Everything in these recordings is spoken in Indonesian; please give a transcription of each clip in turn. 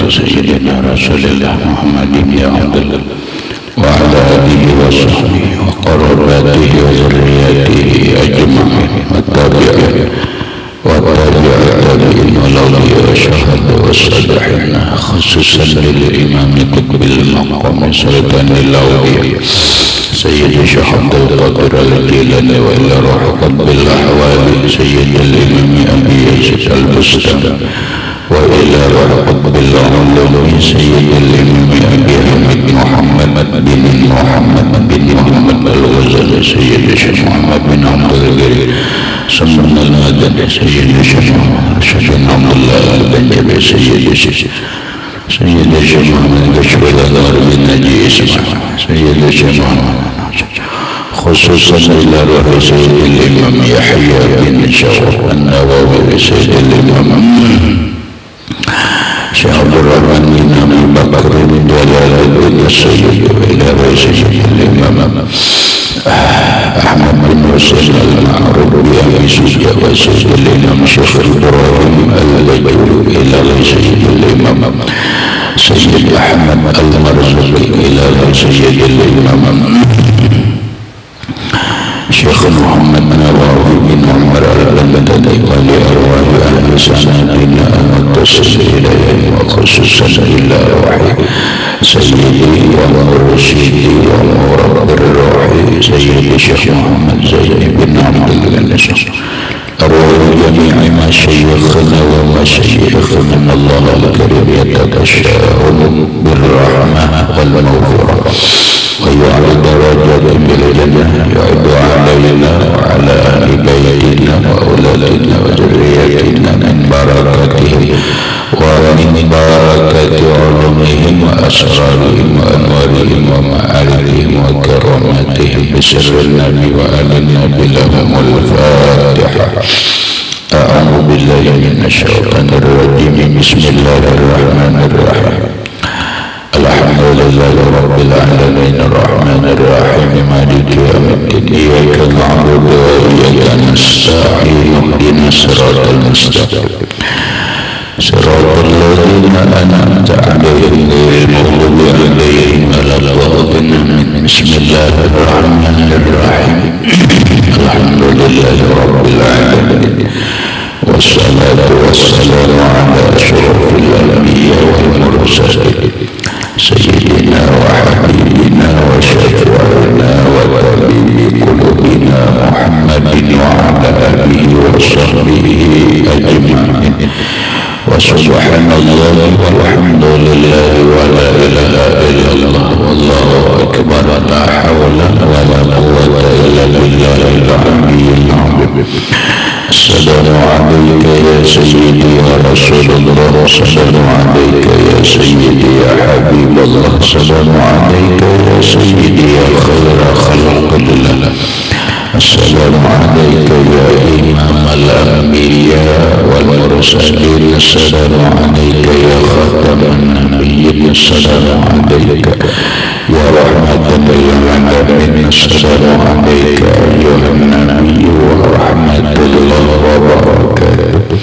سيدنا رسول الله محمد بن عبد الله وعلى آله وصحبه وقراباته وذرياته أجمعين والتابعين والتابعين والأولياء والشهداء والصالحين خصوصا للإمام قطب المقام سلطان الأولياء سيد الشيخ عبد القادر الجيلاني وإلى روح قطب الأحوال سيد الإمام أبي يزيد البستاني وإلى رحمة بالعلوم سيد الإمام أبي حميد محمد بن محمد الغزالي سيد الشيخ محمد بن عبد الغني سمنا المدني سيد الشيخ محمد بن عبد الله البنجابي سيد الشيخ محمد بشوي الأنوار بن نجي إسماعيل سيد الشيخ محمد خصوصا إلى روح سيد الإمام يحيى بن شوق النووي سيد الإمام شيخ عبد الرحمن بن أبي بكر بن جلال الدين السيد إلى رئيس الإمام أحمد بن حسين المعروف بأبي سجى وسيد الإمام شيخ إبراهيم البيجوري إلى رئيس الإمام سيد أحمد المرزوقي إلى رئيس الإمام شيخ محمد نواوي بن عمر البغدادي ولأرواح أهل سنتنا المتصل إليه وخصوصا إلى روحي سيدي ومرشدي ومربي الروح سيدي الشيخ محمد زين بن عبد الغني أرواح جميع مشايخنا ومشايخنا من الله الكريم يتغشاهم بالرحمة والمغفرة ويعرض درجات بالجنة يعد علينا وعلى أهل بيتنا وأولادنا وذرياتنا من بركاتهم ومن بركات علومهم وأسرارهم وأنوارهم ومعارفهم وكراماتهم بسر النبي وآل النبي لهم الفاتحة. أعوذ بالله من الشيطان الرجيم. بسم الله الرحمن الرحيم. الحمد لله رب العالمين الرحمن الرحيم مالك يوم الدين إياك نعبد وإياك نستعين اهدنا الصراط المستقيم صراط الذين أنعمت عليهم غير المغضوب عليهم ولا الضالين. بسم الله الرحمن الرحيم. الحمد لله رب العالمين والصلاة والسلام على أشرف الأنبياء والمرسلين سيدنا وحبيبنا وشفيعنا وطبيب قلوبنا محمد وعلى آله وصحبه أجمعين. وسبحان الله والحمد لله ولا إله إلا الله والله أكبر لا حول ولا قوة إلا بالله العلي العظيم. السلام عليك يا سيدي يا رسول الله. السلام عليك يا سيدي يا حبيب الله. السلام عليك يا سيدي يا خير خلق الله. السلام عليك يا إمام الأنبياء والمرسلين. السلام عليك يا خاتم النبيين. السلام عليك يا رحمة للعالمين. السلام عليك أيها النبي ورحمة الله وبركاته.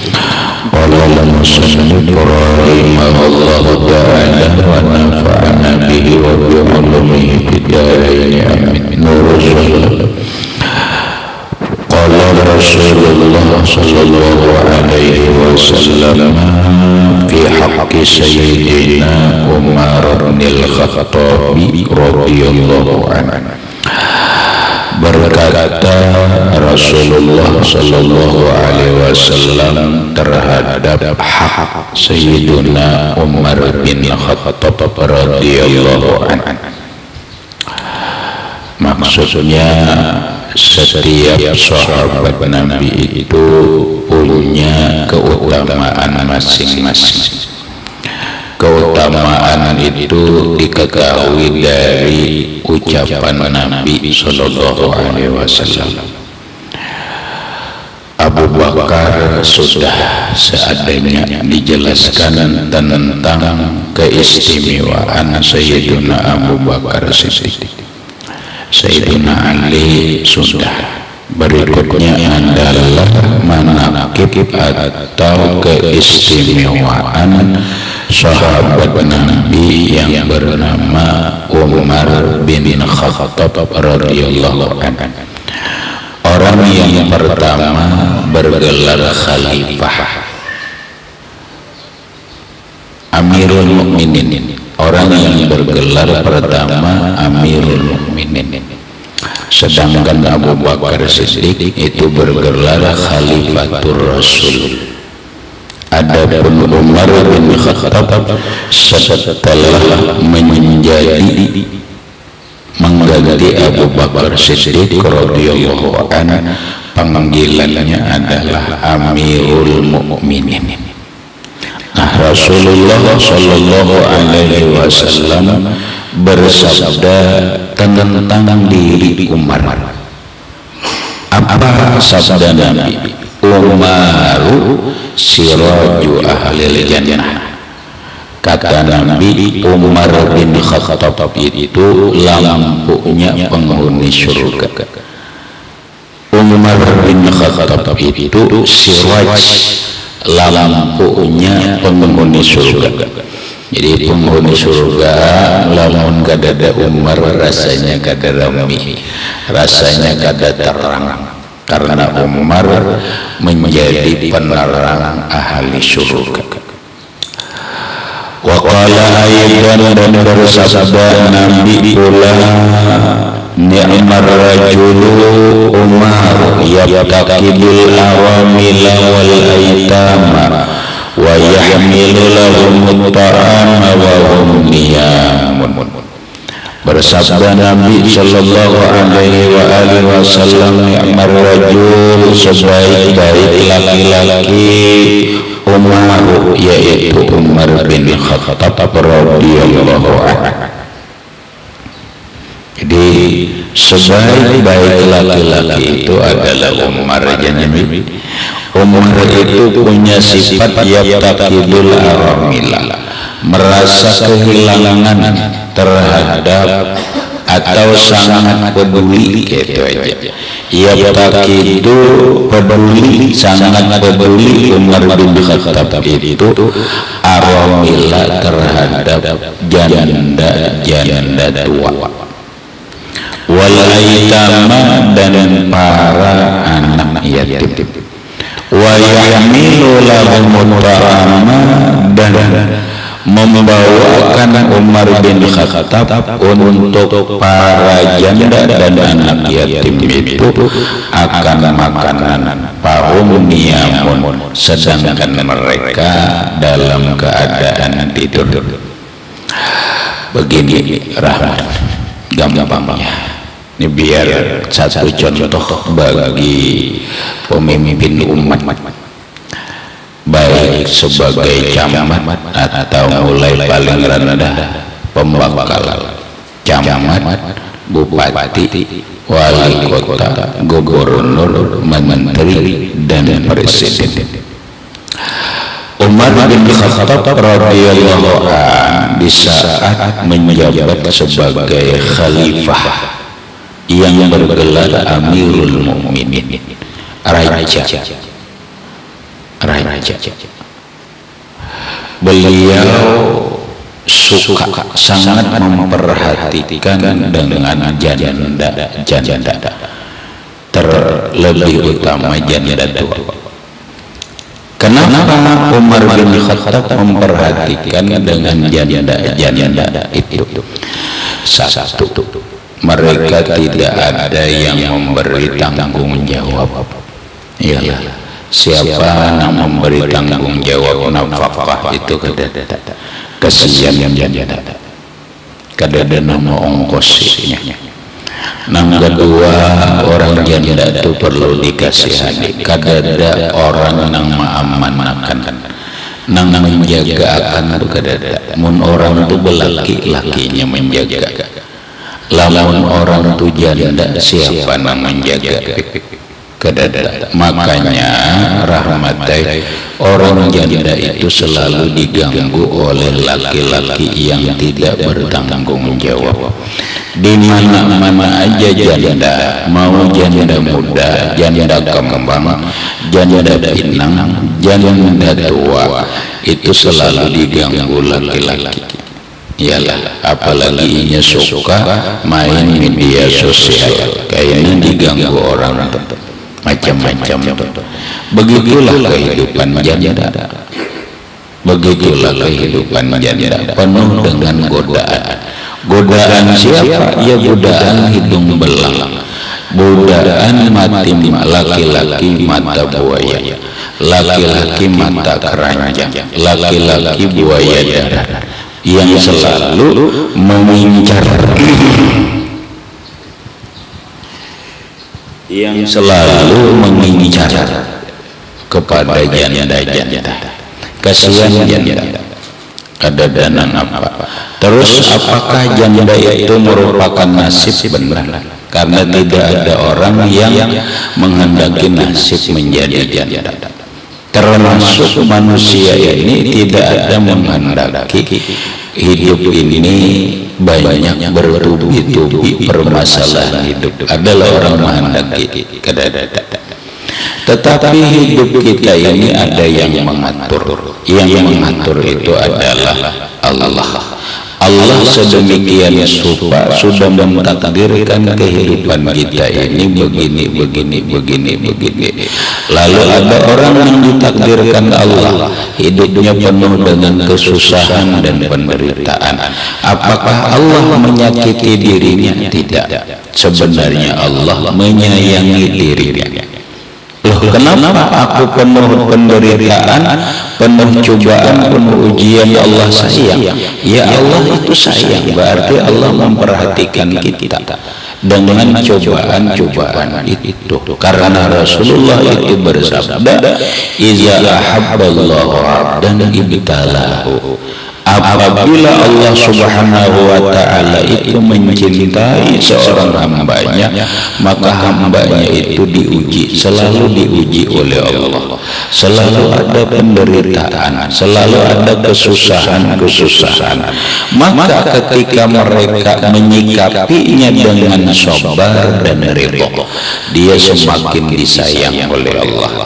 قال المصنف رحمه الله تعالى ونفعنا به وبعلومه في الدارين آمين. نور الصلاة. قال رسول الله صلى الله عليه وسلم في حق سيدنا عمر بن الخطاب رضي الله عنه. Berkata Rasulullah sallallahu alaihi wasallam terhadap hak Sayyidina Umar bin Khattab radhiyallahu anhu. Maksudnya setiap sahabat Nabi itu punya keutamaan masing-masing. Keutamaan itu diketahui dari ucapan Nabi Sallallahu Alaihi Wasallam. Abu Bakar sudah seadanya dijelaskan tentang keistimewaan Sayyiduna Abu Bakar Siddiq. Sayyiduna Ali sudah. Berikutnya adalah manaqib atau keistimewaan sahabat Nabi yang bernama Umar bin Khattab radhiyallahu anhu. Orang yang pertama bergelar khalifah, Amirul Mukminin. Orang yang bergelar pertama Amirul Mukminin. Sedangkan Abu Bakar Siddiq itu bergelar Khalifatur Rasul. Adapun Umar bin Khattab setelah mengganti Abu Bakar Siddiq radhiyallahu anhu, panggilannya adalah Amirul Mukminin. Nah, Rasulullah Shallallahu Alaihi Wasallam bersabda tentang diri Umar. Apa sabda Nabi? Umaru siraju ahlil jannah. Kata Nabi, Umar bin Khattab itu lampunya penghuni surga. Umar bin Khattab itu siraj, lampunya penghuni surga. Jadi penghuni surga lamun kadada Umar rasanya kada rami, rasanya kada terang, karena Umar menjadi penerang ahli surga. Wa qala aidan, dan bersabda Nabi pula, ni'mar rajulu Umar yabtaqidul awamila wal aitama wa yahmilu lahum ta'ama wa hum niyamun. Bersabda Nabi Sallallahu Alaihi Wasallam, ni'mar rajul, sebaik-baik laki-laki Umar, yaitu Umar bin Khattab radhiyallahu anhu. Jadi sebaik-baik laki-laki itu adalah Umar. Jadi Umar itu punya sifat yabtaqidul aramila, merasa kehilangan terhadap atau sangat peduli, gitu aja. Yabtaqidu, peduli, sangat peduli Umar bin Khattab itu aramila terhadap janda tua, wal aitama, dan para anak yatim, wa yahmilu lahum ta'ama, dan membawakan Umar bin Khattab untuk para janda dan anak yatim itu akan makanan, fahum niyamun, sedangkan mereka dalam keadaan tidur. Begini rahmat gampangnya. Ini biar satu contoh bagi pemimpin umat, baik sebagai camat atau mulai paling rendah pembakal, camat, bupati, wali kota, gubernur, menteri, dan presiden. Umar bin Khattab radhiyallahu anhu di saat menjabat sebagai khalifah yang bergelar Amirul Mukminin, raja. Beliau suka sangat memperhatikan dengan janda, terlebih utama janda tua. Kenapa Umar bin Khattab memperhatikan dengan janda itu? Satu, mereka tidak ada yang memberi tanggung jawab. Iyalah, siapa yang memberi tanggung jawab nafkah itu kada, kesian janda, kada ada nama ongkosnya. Nang kedua, orang janda itu perlu dikasihani. Kadada orang nang maamanahkan, nang menjaga akan tu kadada. Mun orang tu belaki, lakinya menjaga. Lamun orang tu janda, siapa nang menjaga? Kadada. Makanya rahmatai orang janda itu selalu diganggu oleh laki-laki yang tidak bertanggung jawab. Di mana-mana aja janda, mau janda muda, janda kembang, janda pinang, janda tua, itu selalu diganggu laki-laki. Iyalah, apalagi inya suka main media sosial, kayaknya diganggu orang macam-macam. Begitulah kehidupan janda. Begitulah kehidupan janda, penuh dengan godaan. Godaan siapa? Ya godaan hidung belang, godaan mati laki-laki mata buaya, laki-laki mata keranjang, laki-laki buaya darat yang selalu mengincar, yang selalu mengincar kepada janda-janda. Kasihan janda. Ada dana apa? Terus apakah janda itu merupakan nasib? Benar, karena tidak ada orang yang menghendaki nasib menjadi janda. Termasuk manusia ini tidak ada menghendaki hidup ini banyak bertubi-tubi permasalahan hidup. Adalah orang menghendaki kadada. Tetapi hidup kita ini ada yang mengatur. Yang mengatur itu adalah Allah. Allah sedemikian rupa sudah mentakdirkan kehidupan kita ini begini. Lalu ada orang yang ditakdirkan Allah hidupnya penuh dengan kesusahan dan penderitaan. Apakah Allah menyakiti dirinya? Tidak. Sebenarnya Allah menyayangi dirinya. Loh, kenapa aku penuh penderitaan, penuh cobaan, penuh ujian? Allah sayang. Ya Allah itu sayang, berarti Allah memperhatikan kita dengan cobaan-cobaan itu. Karena Rasulullah itu bersabda, "Iza ahabballahu 'abdan ibtalahu." Apabila Allah Subhanahu wa ta'ala itu mencintai seorang hambanya, maka hambanya itu diuji, selalu diuji oleh Allah. Selalu ada penderitaan, selalu ada kesusahan. Maka ketika mereka menyikapinya dengan sabar dan ridha, dia semakin disayang oleh Allah.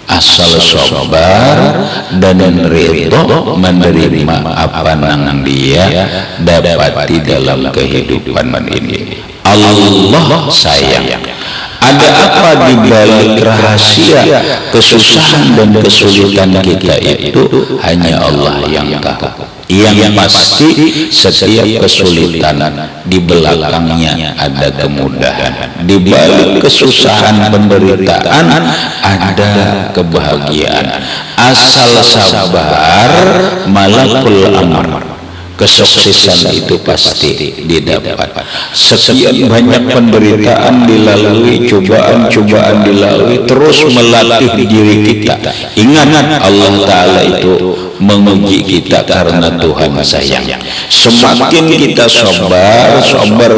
Asal sabar dan ridho menerima apa yang dia dapati dalam kehidupan ini. Allah sayang. Ada apa di balik rahasia kesusahan dan kesulitan kita itu? Hanya Allah yang tahu. Yang pasti setiap kesulitan di belakangnya ada kemudahan. Di balik kesusahan penderitaan ada kebahagiaan. Asal sabar, malakul amr, kesuksesan itu pasti didapat. Sekian banyak penderitaan dilalui, cobaan dilalui, terus melatih diri kita. Ingat, Allah Ta'ala itu menguji kita karena Tuhan sayang. Semakin kita sabar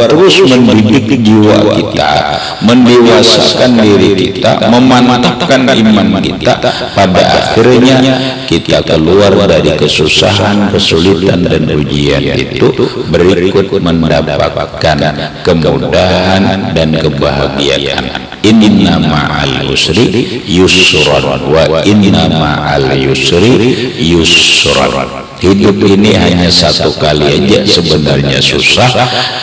terus mendidik jiwa kita, mendewasakan diri kita, memantapkan iman kita. Pada akhirnya kita keluar dari kesusahan, kesulitan dan ujian itu, berikut mendapatkan kemudahan dan kebahagiaan. Inna ma'al usri yusran wa inna ma'al yusri yusran. Hidup ini hanya satu kali aja sebenarnya susah,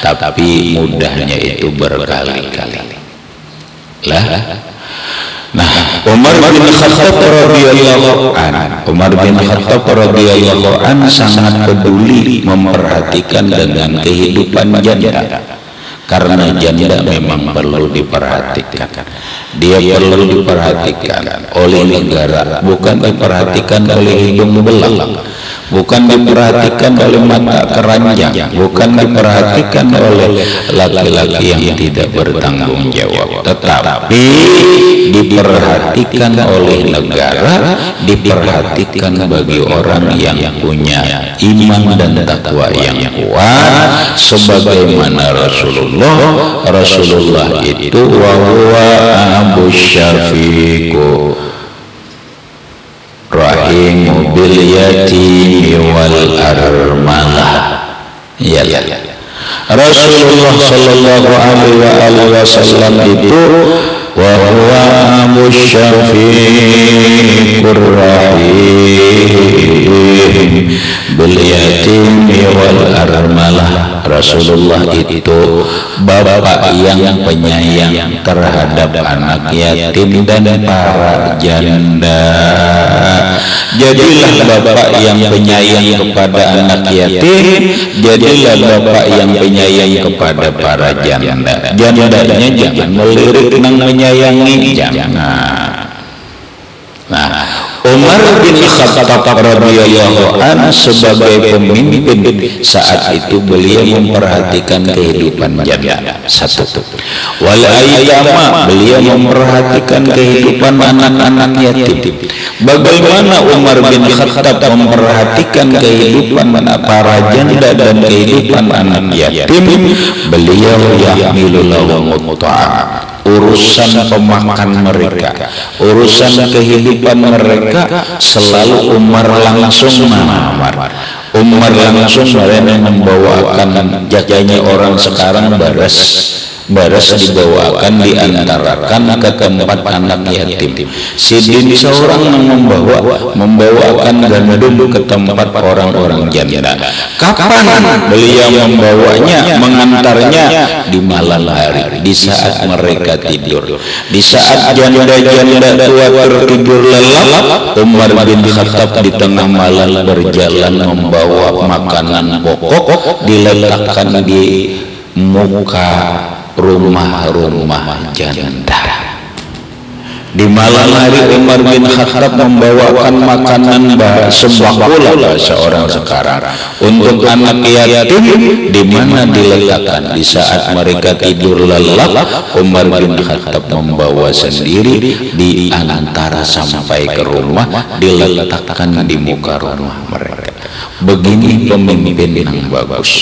tapi mudahnya itu berkali-kali. Nah, Umar bin Khattab radhiyallahu an sangat peduli memperhatikan dengan kehidupan janda. Karena janda memang perlu diperhatikan. dia perlu diperhatikan oleh negara, bukan diperhatikan oleh hidung belang, bukan diperhatikan oleh mata keranjang, bukan diperhatikan oleh laki-laki yang tidak bertanggung jawab, tetapi diperhatikan oleh negara, diperhatikan bagi orang yang punya iman dan takwa yang kuat, sebagaimana Rasulullah itu wa huwa Abu Syafiqu rahimu bil yatimi wal armalah. Ya, Rasulullah sallallahu alaihi wasallam itu wa huwa Abu Syafiqur rahim bil yatimi wal armalah. Rasulullah itu bapak yang penyayang terhadap anak yatim dan para janda. Jadilah bapak yang penyayang kepada anak yatim, jadilah bapak yang penyayang kepada para janda. Jandanya jangan melirik nang menyayangi, jangan. Nah, Umar bin Khattab radhiyallahu anhu sebagai pemimpin saat itu beliau memperhatikan kehidupan janda. Satu. Wal ayama, beliau memperhatikan kehidupan anak-anak yatim. Bagaimana Umar bin Khattab memperhatikan kehidupan para janda dan kehidupan anak yatim? Beliau yahmilul lahum ta'am, urusan pemakan mereka, urusan kehidupan mereka selalu Umar langsung Umar langsung membawakan. Jaganya orang sekarang baras dibawakan, diantarakan ke tempat anak yatim. Sidin seorang membawakan gandum ke tempat orang-orang janda. Kapan beliau membawanya, mengantarnya? Di malam hari, di saat mereka tidur, di saat janda-janda tua tertidur lelap. Umar bin Khattab di tengah malam berjalan membawa makanan pokok, diletakkan di muka rumah-rumah janda. Di malam hari Umar bin Khattab membawakan makanan sembako bahasa orang sekarang untuk anak yatim. Di mana diletakkan? Di saat mereka tidur lelap, Umar bin Khattab membawa sendiri di antara sampai ke rumah, diletakkan di muka rumah mereka. Begini pemimpin yang bagus.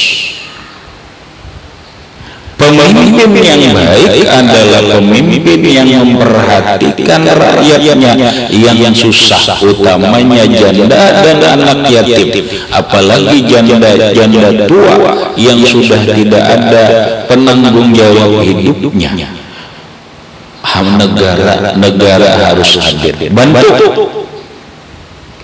Pemimpin yang baik adalah pemimpin yang memperhatikan rakyatnya yang susah, utamanya janda dan anak yatim, apalagi janda tua yang sudah tidak ada penanggung jawab hidupnya. Negara harus hadir bantu.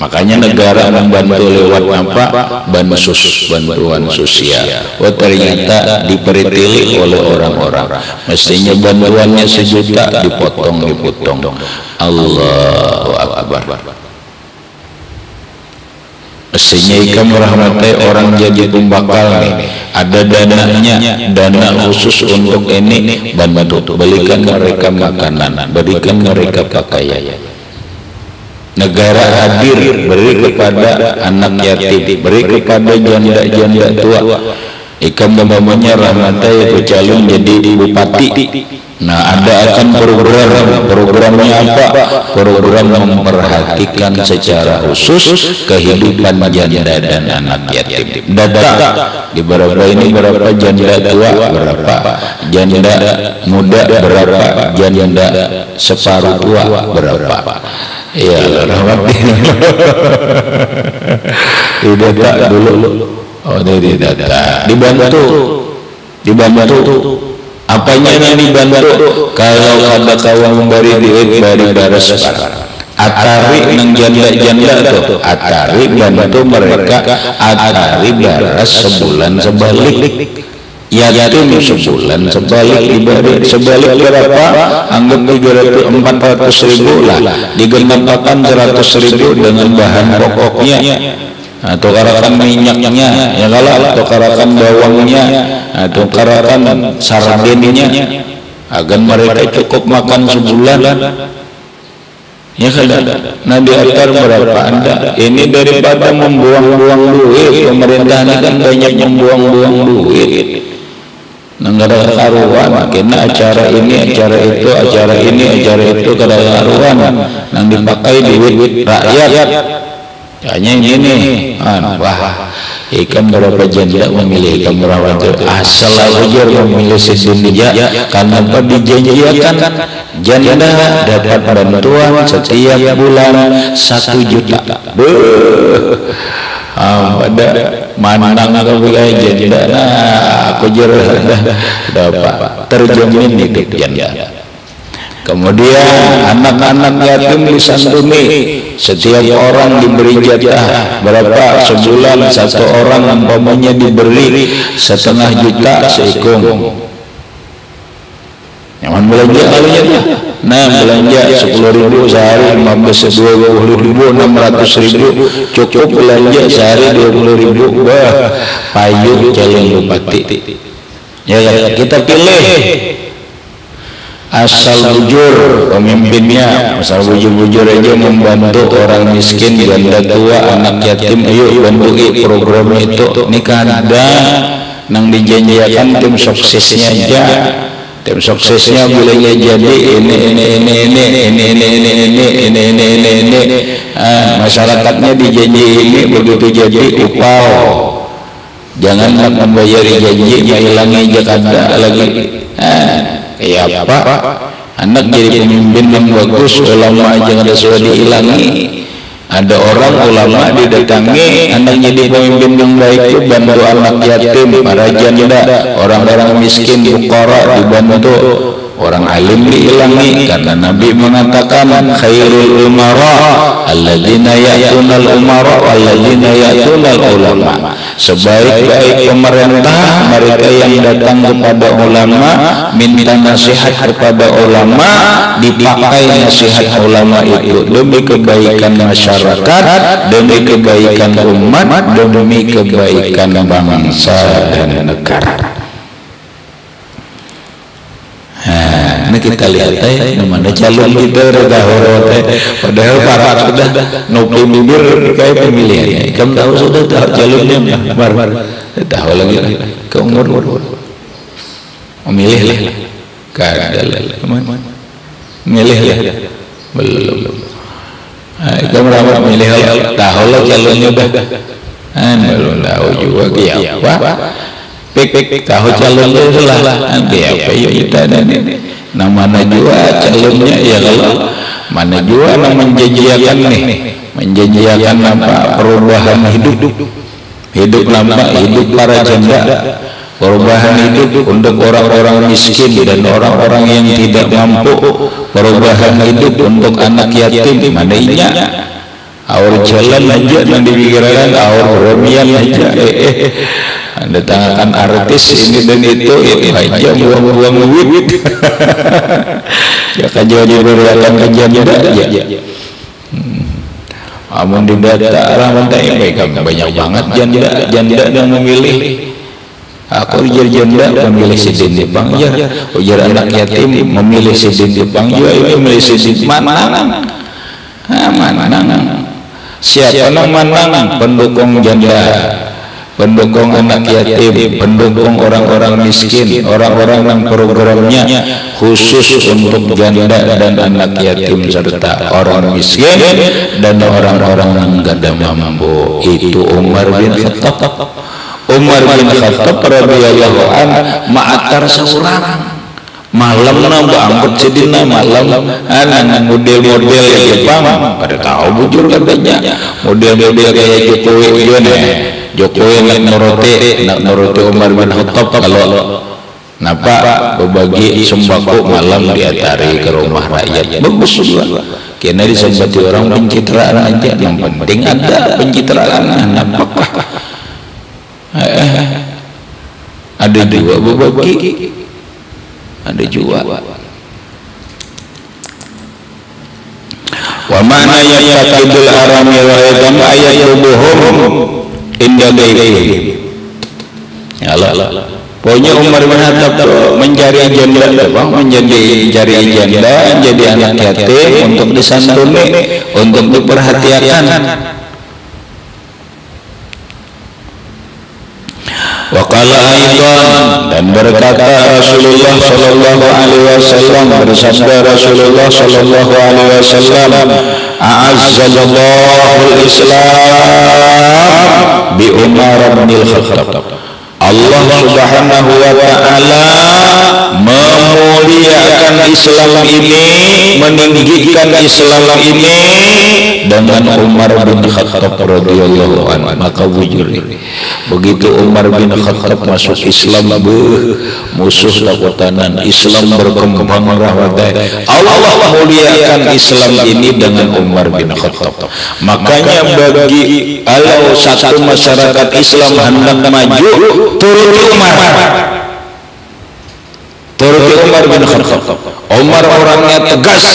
Makanya negara membantu lewat apa? Bantuan sosial. Oh, ternyata diperitilik oleh orang-orang. Mestinya bantuannya 1 juta, dipotong. Allahu Akbar. Mestinya ikam merahmatai orang jadi pembakal nih. Ada dananya, dana khusus untuk ini, bantu. Berikan mereka makanan, berikan mereka pakaian. Negara hadir, beri kepada anak yatim, beri kepada janda-janda tua. Ikam namanya rahmatai calon jadi bupati. Nah, ada akan programnya apa? Program memperhatikan secara khusus kehidupan janda dan anak yatim. Data di berapa ini, berapa janda tua, berapa janda muda, berapa janda separuh tua, berapa. Ya, rahmatin. Didata dulu. Oh, didata. Dibantu. Apanya yang dibantu? Kalau ada kawan memberi duit bari baras atari nang janda-janda tuh, atari bantu mereka, atari baras sebulan sebalik. Yatim sebulan sebalik berapa? Anggap 400.000 lah, digenapkan 100.000 dengan bahan pokoknya, atau karakan minyaknya, ya kalau atau karakan bawangnya, atau karakan sardennya, agar mereka cukup makan sebulan. Ya kan, nah diatur berapa Anda? Ini daripada membuang-buang duit. Pemerintah ini kan banyak membuang-buang duit. Negara karuan, kena acara ini, acara itu, acara ini, acara itu, kada karuan, nang dipakai duit rakyat. Hanya ini, wah, ikan berapa janda memilih ikan merawat itu asal aja memilih sedunia, karena apa dijanjikan janda dapat bantuan setiap bulan 1 juta. Pada mandang aku kayak janda, aku jerah dapat terjamin hidup janda. Kemudian anak-anak yatim disantuni, setiap orang diberi jatah berapa sebulan, satu orang umpamanya diberi 1,5 juta seikung. Nyaman belanja kalinya tuh. Nah belanja 10.000 sehari, 20.000, 600.000, cukup belanja sehari 20.000. Wah, payu calon bupati. Ya kita pilih. Asal bujur pemimpinnya, asal bujur-bujur aja membantu orang miskin, janda tua, anak yatim. Ayo bantu program itu. Ini kan ada nang dijanjikan tim suksesnya aja. Tim suksesnya bilangnya jadi ini. Masyarakatnya dijanji ini, begitu jadi upah. Jangan membayar janji, hilangi Jakarta lagi. Ya Pak, anak jadi pemimpin yang bagus, ulama jangan ada sudah dihilangi. Ada orang ulama didatangi, anak jadi pemimpin yang baik itu bantu anak yatim, para janda, orang-orang miskin, fuqara dibantu. Orang alim dihilangi, karena Nabi mengatakan khairul umara alladzina ya'tunal umara walladzina ya'tunal ulama. Sebaik-baik pemerintah mereka yang datang kepada ulama, minta nasihat kepada ulama, dipakai nasihat ulama itu demi kebaikan masyarakat, demi kebaikan umat, demi kebaikan bangsa dan negara. Ini kita lihat mana calon kita padahal para sudah nopi bibir kayak pemilihannya. Kamu tahu sudah tahu calonnya tahu lagi ke umur memilih lah, kada milih lah belum. Kamu rapat milih tahu lah calonnya dah, belum tahu juga siapa. Pik tahu calonnya lah, apa ya kita ini. Nah mana jua calonnya ya, kalau mana jua yang menjanjikan nih, menjanjikan apa perubahan hidup nama hidup para janda, perubahan hidup untuk orang-orang miskin dan orang-orang yang tidak mampu, perubahan hidup untuk anak yatim. Mana inya awal jalan aja yang dipikirkan, awal romian aja. Anda tangakan artis ini dan itu aja buang-buang duit. Ya kan jadi berlaku janda ya. Amun di data orang banyak banget janda yang memilih. Aku ujar janda memilih sidin di Pangja, ujar anak yatim memilih sidin di Pangja, itu memilih sidin manang. Siapa nang manang? Pendukung janda, pendukung anak yatim, pendukung orang-orang miskin, orang-orang yang programnya khusus untuk janda dan anak yatim serta orang miskin dan orang-orang yang gak mampu. Itu Umar bin Khattab. Umar bin Khattab radhiyallahu anhu ma'atar seorang malam nambah angkut sedina malam anak model-model Jepang pada tahu bujur katanya model-model kayak Jokowi Jokowi nak nuruti Umar bin Khattab kalau napa berbagi sembako malam diatari ke rumah rakyat bagus juga kena disembati orang pencitraan aja, yang penting ada pencitraan. Napakah ada juga berbagi, ada juga. Wa mana yaqtadul arami wa idam ayatul buhum inda gairi. Ya Allah. Pokoknya Umar bin Khattab mencari janda, mencari janda, jadi anak yatim untuk disantuni, untuk diperhatikan. Wa qala aidan, dan berkata Rasulullah sallallahu alaihi wasallam, bersabda Rasulullah sallallahu alaihi wasallam, a'azzallahu al-Islam bi Umar bin Khattab. Allah Subhanahu wa ta'ala memuliakan Islam ini, meninggikan Islam ini dengan Umar bin Khattab radhiyallahu anhu. Maka wujud begitu Umar bin Khattab masuk Islam, musuh takutanan Islam berkembang rahmatai. Allah muliakan Islam ini dengan Umar bin Khattab. Makanya bagi kalau satu masyarakat Islam hendak maju, turuti Umar bin Khattab. Umar orangnya tegas,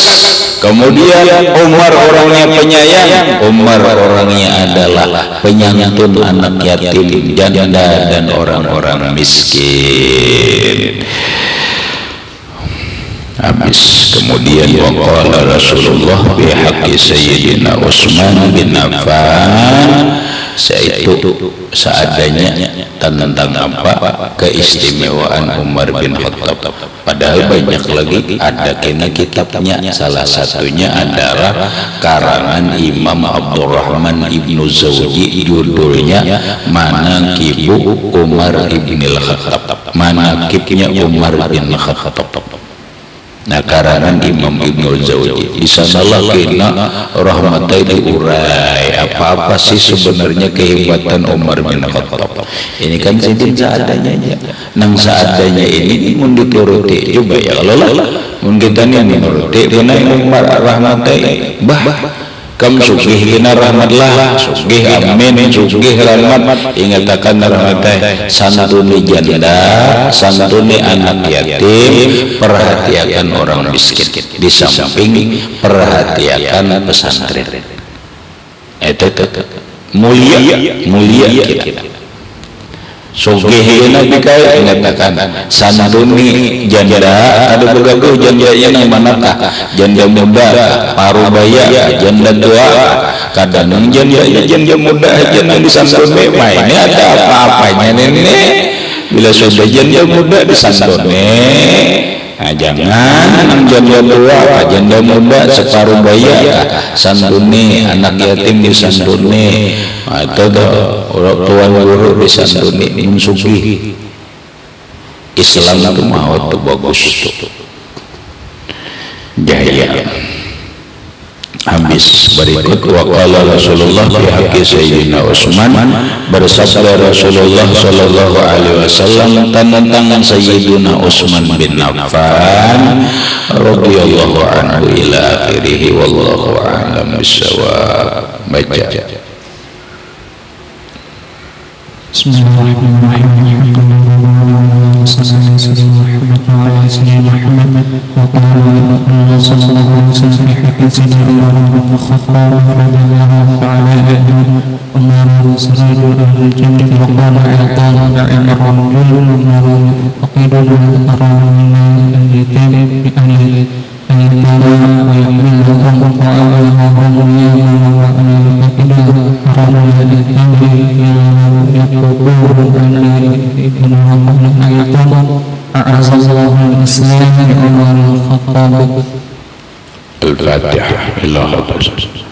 kemudian Umar orangnya penyayang, Umar orangnya adalah penyantun anak yatim, janda dan orang-orang miskin. Habis kemudian waqala Rasulullah bihaqqi Sayyidina Utsman bin Affan, yaitu seadanya tentang apa keistimewaan Umar bin Khattab. Padahal banyak lagi, ada kena kitabnya, salah satunya adalah karangan Imam Abdurrahman Ibnu Zawji, judulnya Manaqibu Umar bin Khattab, manaqibnya Umar bin Khattab. Nah, karangan Imam Ibnu Zawji di sanalah kena rahmatai diurai apa-apa sih sebenarnya kehebatan Umar bin Khattab. Ini kan sidin seadanya aja. Nang seadanya ini mun dituruti coba ya kalau mun kita nih menuruti benar Umar rahmatai bah kam sugih dina rahmatlah, sugih amin, sugih rahmat, ingatakan rahmatai, santuni janda, santuni anak yatim, perhatikan orang miskin, di samping perhatikan pesantren. Itu mulia kita. Sugih nabi kaya mengatakan santuni janda, ada begaguh janda yang manakah? Janda muda, parubaya, janda tua. Kadang janda muda aja yang disantuni, ini ada apa-apanya nenek. Bila sudah janda muda disantuni, nah, jangan janda tua, janda muda separuh baya santuni, anak yatim disantuni, atau orang tuan guru disantuni, mensugi. Islam itu mau tuh bagus tuh jaya. Habis berikut waqala Rasulullah fi haqqi Sayyidina Utsman, bersabda Rasulullah sallallahu alaihi wasallam tentang Sayyidina Utsman bin Affan radhiyallahu anhu ila akhirih, wallahu a'lam bissawab. Baca. Bismillahirrahmanirrahim. Al-Fatihah.